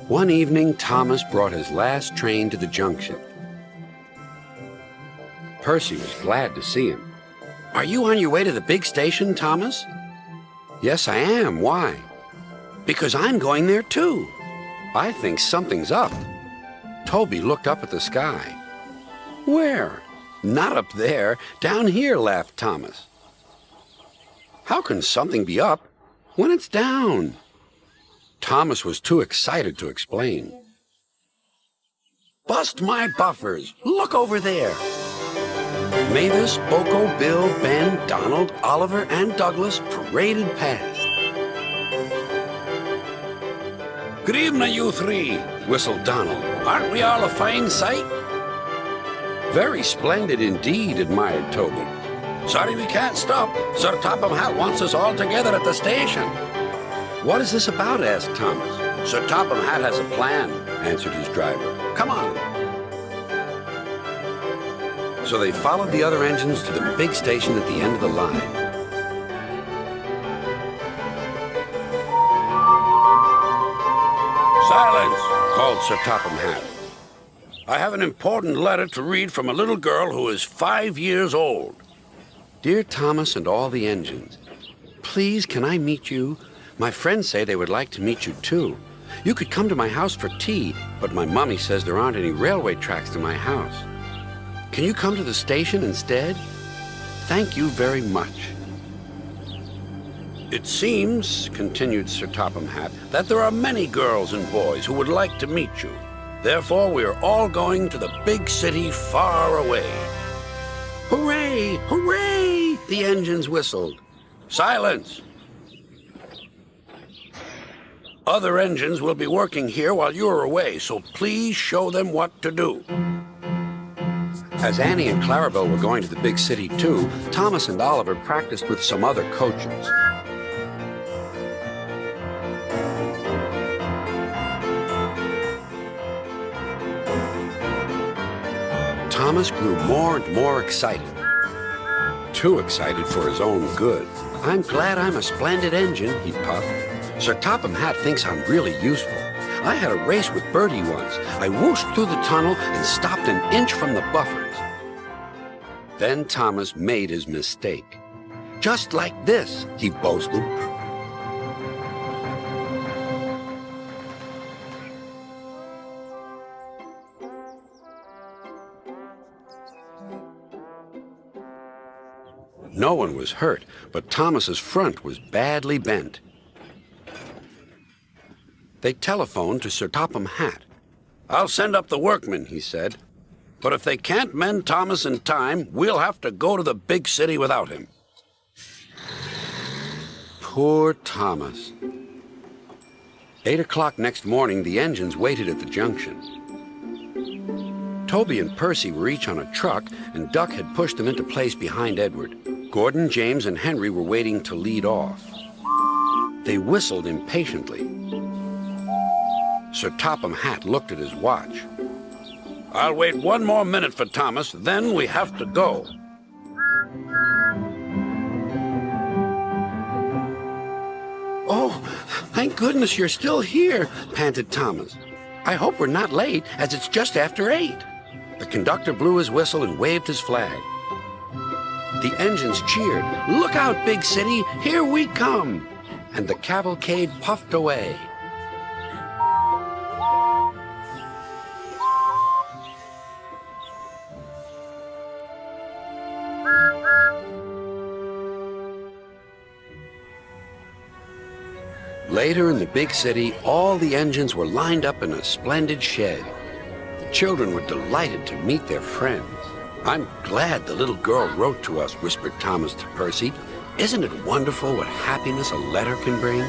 One evening, Thomas brought his last train to the junction. Percy was glad to see him. "Are you on your way to the big station, Thomas?" "Yes, I am. Why?" "Because I'm going there too. I think something's up." Toby looked up at the sky. "Where?" "Not up there. Down here," laughed Thomas. "How can something be up when it's down?" Thomas was too excited to explain. "Bust my buffers! Look over there!" Mavis, Boko, Bill, Ben, Donald, Oliver, and Douglas paraded past. "Good evening, you three," whistled Donald. "Aren't we all a fine sight?" "Very splendid indeed," admired Toby. "Sorry we can't stop. Sir Topham Hatt wants us all together at the station." "What is this about?" asked Thomas. "Sir Topham Hatt has a plan," answered his driver. "Come on." So they followed the other engines to the big station at the end of the line. "Silence!" called Sir Topham Hatt. "I have an important letter to read from a little girl who is 5 years old." "Dear Thomas and all the engines, please can I meet you? My friends say they would like to meet you too. You could come to my house for tea, but my mommy says there aren't any railway tracks to my house. Can you come to the station instead? Thank you very much." "It seems," continued Sir Topham Hatt, "that there are many girls and boys who would like to meet you. Therefore, we are all going to the big city far away." "Hooray! Hooray!" the engines whistled. "Silence! Other engines will be working here while you are away, so please show them what to do." As Annie and Clarabelle were going to the big city too, Thomas and Oliver practiced with some other coaches. Thomas grew more and more excited. Too excited for his own good. "I'm glad I'm a splendid engine," he puffed. "Sir Topham Hatt thinks I'm really useful. I had a race with Bertie once. I whooshed through the tunnel and stopped an inch from the buffers." Then Thomas made his mistake. "Just like this," he boasted. No one was hurt, but Thomas's front was badly bent. They telephoned to Sir Topham Hatt. "I'll send up the workmen," he said. "But if they can't mend Thomas in time, we'll have to go to the big city without him." Poor Thomas. 8 o'clock next morning, the engines waited at the junction. Toby and Percy were each on a truck, and Duck had pushed them into place behind Edward. Gordon, James, and Henry were waiting to lead off. They whistled impatiently. Sir Topham Hatt looked at his watch. "I'll wait 1 more minute for Thomas, then we have to go." "Oh, thank goodness you're still here," panted Thomas. "I hope we're not late, as it's just after 8. The conductor blew his whistle and waved his flag. The engines cheered. "Look out, big city, here we come!" And the cavalcade puffed away. Later in the big city, all the engines were lined up in a splendid shed. The children were delighted to meet their friends. "I'm glad the little girl wrote to us," whispered Thomas to Percy. "Isn't it wonderful what happiness a letter can bring?"